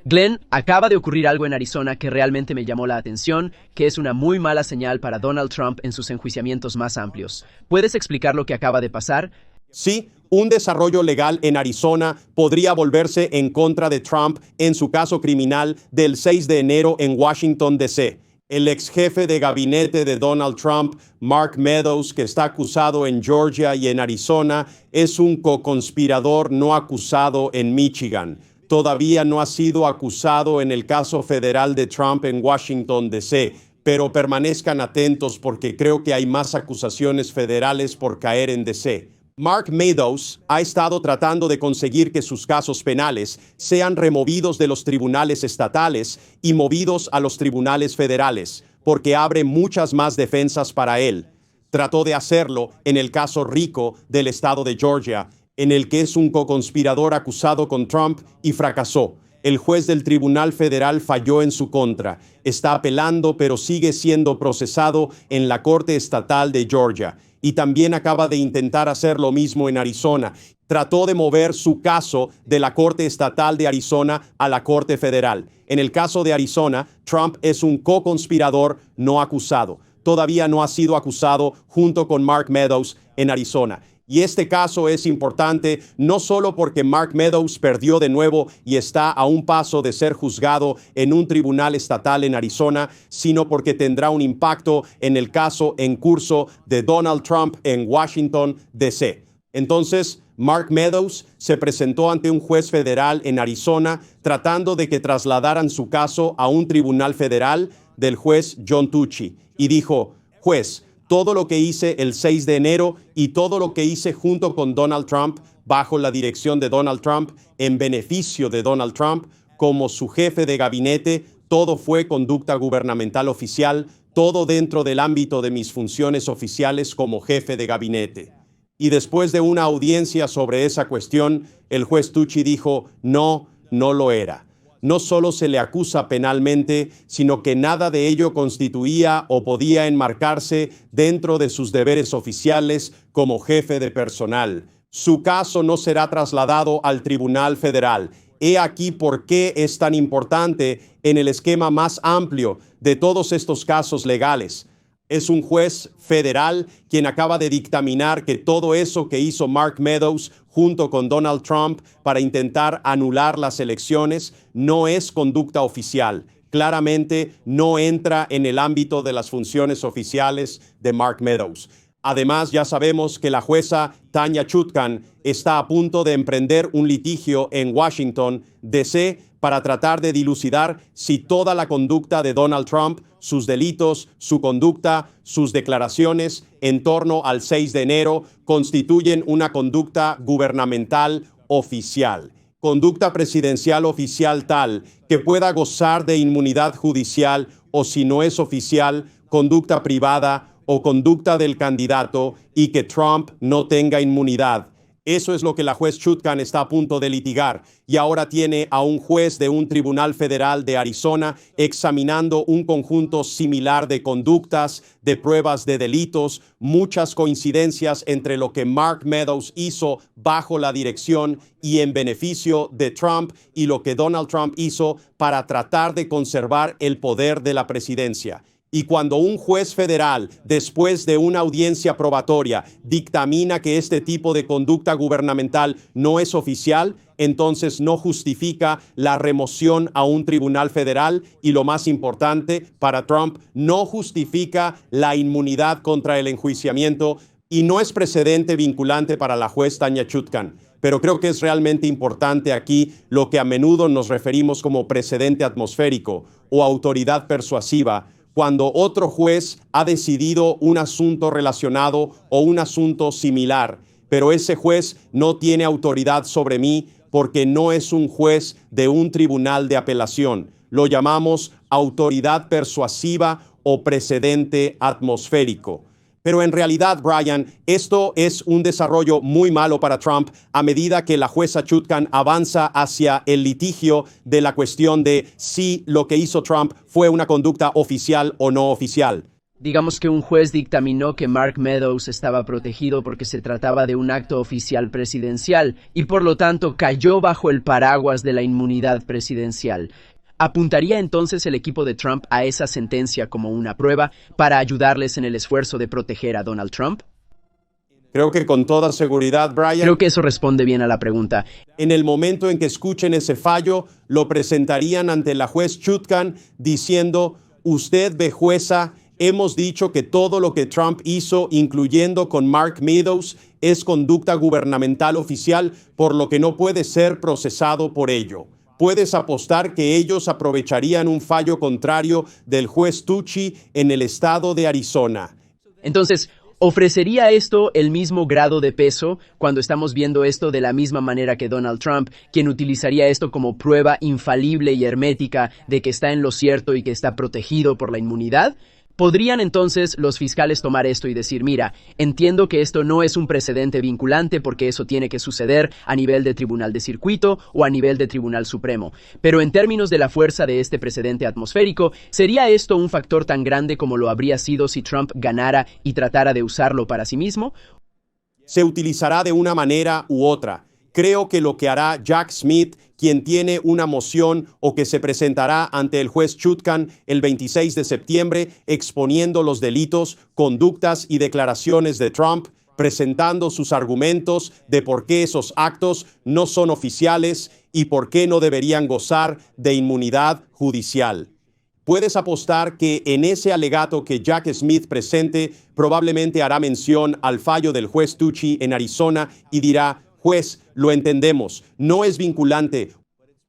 Glenn, acaba de ocurrir algo en Arizona que realmente me llamó la atención, que es una muy mala señal para Donald Trump en sus enjuiciamientos más amplios. ¿Puedes explicar lo que acaba de pasar? Sí, un desarrollo legal en Arizona podría volverse en contra de Trump en su caso criminal del 6 de enero en Washington, D.C. El ex jefe de gabinete de Donald Trump, Mark Meadows, que está acusado en Georgia y en Arizona, es un co-conspirador no acusado en Michigan. Todavía no ha sido acusado en el caso federal de Trump en Washington, D.C., pero permanezcan atentos porque creo que hay más acusaciones federales por caer en D.C. Mark Meadows ha estado tratando de conseguir que sus casos penales sean removidos de los tribunales estatales y movidos a los tribunales federales, porque abre muchas más defensas para él. Trató de hacerlo en el caso Rico del estado de Georgia, en el que es un co-conspirador acusado con Trump y fracasó. El juez del Tribunal Federal falló en su contra. Está apelando, pero sigue siendo procesado en la Corte Estatal de Georgia. Y también acaba de intentar hacer lo mismo en Arizona. Trató de mover su caso de la Corte Estatal de Arizona a la Corte Federal. En el caso de Arizona, Trump es un co-conspirador no acusado. Todavía no ha sido acusado junto con Mark Meadows en Arizona. Y este caso es importante no solo porque Mark Meadows perdió de nuevo y está a un paso de ser juzgado en un tribunal estatal en Arizona, sino porque tendrá un impacto en el caso en curso de Donald Trump en Washington, D.C. Entonces, Mark Meadows se presentó ante un juez federal en Arizona tratando de que trasladaran su caso a un tribunal federal del juez John Tucci y dijo: juez, todo lo que hice el 6 de enero y todo lo que hice junto con Donald Trump, bajo la dirección de Donald Trump, en beneficio de Donald Trump, como su jefe de gabinete, todo fue conducta gubernamental oficial, todo dentro del ámbito de mis funciones oficiales como jefe de gabinete. Y después de una audiencia sobre esa cuestión, el juez Tucci dijo: no, no lo era. No solo se le acusa penalmente, sino que nada de ello constituía o podía enmarcarse dentro de sus deberes oficiales como jefe de personal. Su caso no será trasladado al Tribunal Federal. He aquí por qué es tan importante en el esquema más amplio de todos estos casos legales. Es un juez federal quien acaba de dictaminar que todo eso que hizo Mark Meadows junto con Donald Trump para intentar anular las elecciones no es conducta oficial. Claramente no entra en el ámbito de las funciones oficiales de Mark Meadows. Además, ya sabemos que la jueza Tanya Chutkan está a punto de emprender un litigio en Washington, D.C., para tratar de dilucidar si toda la conducta de Donald Trump, sus delitos, su conducta, sus declaraciones en torno al 6 de enero constituyen una conducta gubernamental oficial. Conducta presidencial oficial tal que pueda gozar de inmunidad judicial o, si no es oficial, conducta privada o conducta del candidato y que Trump no tenga inmunidad. Eso es lo que la juez Chutkan está a punto de litigar y ahora tiene a un juez de un tribunal federal de Arizona examinando un conjunto similar de conductas, de pruebas de delitos, muchas coincidencias entre lo que Mark Meadows hizo bajo la dirección y en beneficio de Trump y lo que Donald Trump hizo para tratar de conservar el poder de la presidencia. Y cuando un juez federal, después de una audiencia probatoria, dictamina que este tipo de conducta gubernamental no es oficial, entonces no justifica la remoción a un tribunal federal y, lo más importante para Trump, no justifica la inmunidad contra el enjuiciamiento y no es precedente vinculante para la juez Tanya Chutkan. Pero creo que es realmente importante aquí lo que a menudo nos referimos como precedente atmosférico o autoridad persuasiva, cuando otro juez ha decidido un asunto relacionado o un asunto similar, pero ese juez no tiene autoridad sobre mí porque no es un juez de un tribunal de apelación. Lo llamamos autoridad persuasiva o precedente atmosférico. Pero en realidad, Brian, esto es un desarrollo muy malo para Trump a medida que la jueza Chutkan avanza hacia el litigio de la cuestión de si lo que hizo Trump fue una conducta oficial o no oficial. Digamos que un juez dictaminó que Mark Meadows estaba protegido porque se trataba de un acto oficial presidencial y por lo tanto cayó bajo el paraguas de la inmunidad presidencial. ¿Apuntaría entonces el equipo de Trump a esa sentencia como una prueba para ayudarles en el esfuerzo de proteger a Donald Trump? Creo que con toda seguridad, Brian, Creo que eso responde bien a la pregunta. en el momento en que escuchen ese fallo, lo presentarían ante la juez Chutkan diciendo: usted, jueza, hemos dicho que todo lo que Trump hizo, incluyendo con Mark Meadows, es conducta gubernamental oficial, por lo que no puede ser procesado por ello. Puedes apostar que ellos aprovecharían un fallo contrario del juez Tucci en el estado de Arizona. Entonces, ¿ofrecería esto el mismo grado de peso cuando estamos viendo esto de la misma manera que Donald Trump, quien utilizaría esto como prueba infalible y hermética de que está en lo cierto y que está protegido por la inmunidad? ¿Podrían entonces los fiscales tomar esto y decir, mira, entiendo que esto no es un precedente vinculante porque eso tiene que suceder a nivel de tribunal de circuito o a nivel de tribunal supremo, pero en términos de la fuerza de este precedente atmosférico, ¿sería esto un factor tan grande como lo habría sido si Trump ganara y tratara de usarlo para sí mismo? Se utilizará de una manera u otra. Creo que lo que hará Jack Smith, quien tiene una moción o que se presentará ante el juez Chutkan el 26 de septiembre exponiendo los delitos, conductas y declaraciones de Trump, presentando sus argumentos de por qué esos actos no son oficiales y por qué no deberían gozar de inmunidad judicial. Puedes apostar que en ese alegato que Jack Smith presente probablemente hará mención al fallo del juez Tucci en Arizona y dirá: juez, lo entendemos, no es vinculante,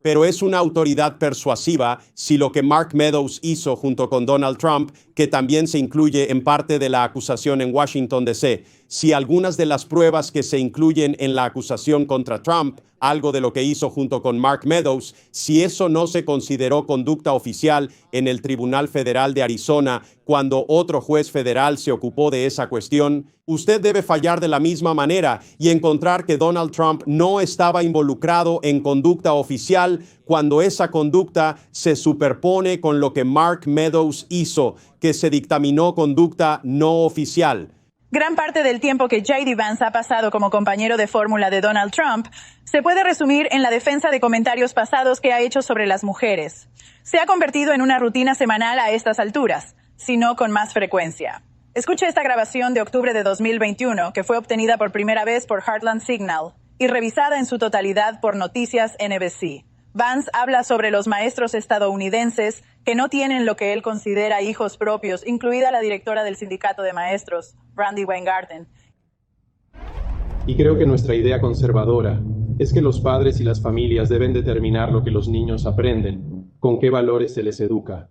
pero es una autoridad persuasiva si lo que Mark Meadows hizo junto con Donald Trump, que también se incluye en parte de la acusación en Washington, D.C., si algunas de las pruebas que se incluyen en la acusación contra Trump, algo de lo que hizo junto con Mark Meadows, si eso no se consideró conducta oficial en el Tribunal Federal de Arizona cuando otro juez federal se ocupó de esa cuestión, usted debe fallar de la misma manera y encontrar que Donald Trump no estaba involucrado en conducta oficial cuando esa conducta se superpone con lo que Mark Meadows hizo, que se dictaminó conducta no oficial. Gran parte del tiempo que J.D. Vance ha pasado como compañero de fórmula de Donald Trump se puede resumir en la defensa de comentarios pasados que ha hecho sobre las mujeres. Se ha convertido en una rutina semanal a estas alturas, si no con más frecuencia. Escuche esta grabación de octubre de 2021, que fue obtenida por primera vez por Heartland Signal y revisada en su totalidad por Noticias NBC. Vance habla sobre los maestros estadounidenses que no tienen lo que él considera hijos propios, incluida la directora del sindicato de maestros, Randi Weingarten. Y creo que nuestra idea conservadora es que los padres y las familias deben determinar lo que los niños aprenden, con qué valores se les educa.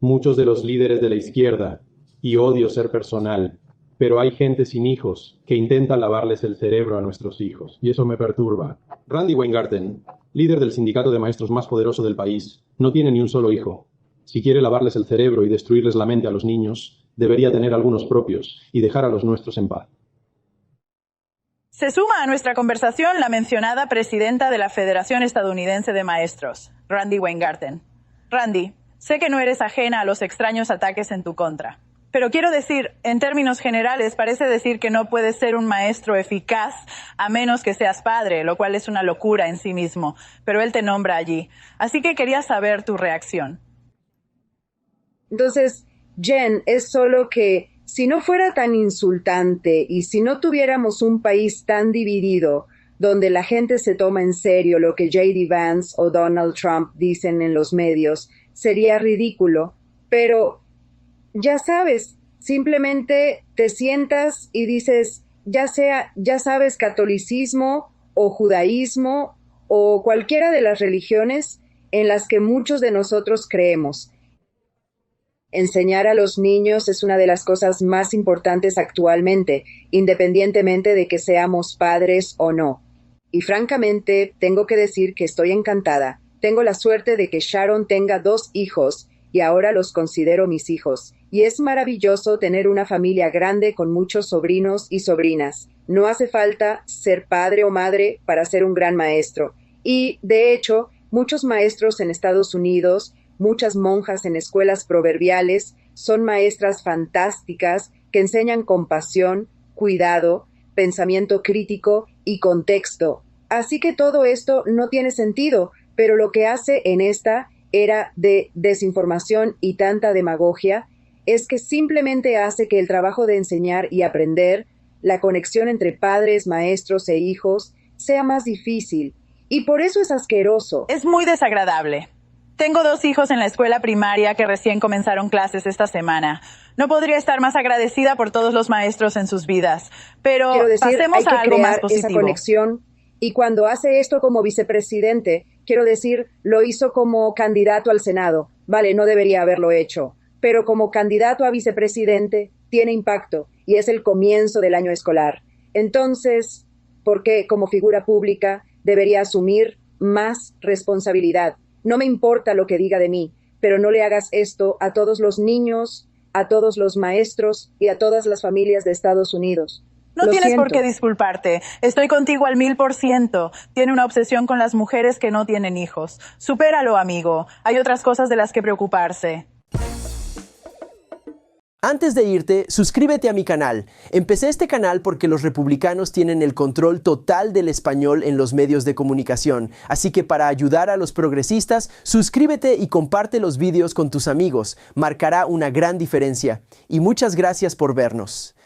Muchos de los líderes de la izquierda, y odio ser personal, pero hay gente sin hijos que intenta lavarles el cerebro a nuestros hijos, y eso me perturba. Randi Weingarten, líder del sindicato de maestros más poderoso del país, no tiene ni un solo hijo. Si quiere lavarles el cerebro y destruirles la mente a los niños, debería tener algunos propios y dejar a los nuestros en paz. Se suma a nuestra conversación la mencionada presidenta de la Federación Estadounidense de Maestros, Randi Weingarten. Randi, sé que no eres ajena a los extraños ataques en tu contra. Pero quiero decir, en términos generales, parece decir que no puedes ser un maestro eficaz a menos que seas padre, lo cual es una locura en sí mismo, pero él te nombra allí. Así que quería saber tu reacción. Entonces, Jen, es solo que si no fuera tan insultante y si no tuviéramos un país tan dividido, donde la gente se toma en serio lo que J.D. Vance o Donald Trump dicen en los medios, sería ridículo, pero ya sabes, simplemente te sientas y dices, ya sabes, catolicismo o judaísmo o cualquiera de las religiones en las que muchos de nosotros creemos. Enseñar a los niños es una de las cosas más importantes actualmente, independientemente de que seamos padres o no. Y francamente, tengo que decir que estoy encantada. Tengo la suerte de que Sharon tenga 2 hijos y ahora los considero mis hijos. Y es maravilloso tener una familia grande con muchos sobrinos y sobrinas. No hace falta ser padre o madre para ser un gran maestro. Y, de hecho, muchos maestros en Estados Unidos, muchas monjas en escuelas proverbiales, son maestras fantásticas que enseñan con pasión, cuidado, pensamiento crítico y contexto. Así que todo esto no tiene sentido, pero lo que hace en esta era de desinformación y tanta demagogia es que simplemente hace que el trabajo de enseñar y aprender, la conexión entre padres, maestros e hijos, sea más difícil. Y por eso es asqueroso. Es muy desagradable. Tengo 2 hijos en la escuela primaria que recién comenzaron clases esta semana. No podría estar más agradecida por todos los maestros en sus vidas. Pero Quiero decir, pasemos hay que a algo más crear esa positivo. conexión. Y cuando hace esto como vicepresidente, quiero decir, lo hizo como candidato al Senado. Vale, no debería haberlo hecho. Pero como candidato a vicepresidente, tiene impacto y es el comienzo del año escolar. Entonces, ¿por qué como figura pública debería asumir más responsabilidad? No me importa lo que diga de mí, pero no le hagas esto a todos los niños, a todos los maestros y a todas las familias de Estados Unidos. No Lo tienes por siento. qué disculparte. Estoy contigo al 1000%. Tiene una obsesión con las mujeres que no tienen hijos. Supéralo, amigo. Hay otras cosas de las que preocuparse. Antes de irte, suscríbete a mi canal. Empecé este canal porque los republicanos tienen el control total del español en los medios de comunicación. Así que para ayudar a los progresistas, suscríbete y comparte los vídeos con tus amigos. Marcará una gran diferencia. Y muchas gracias por vernos.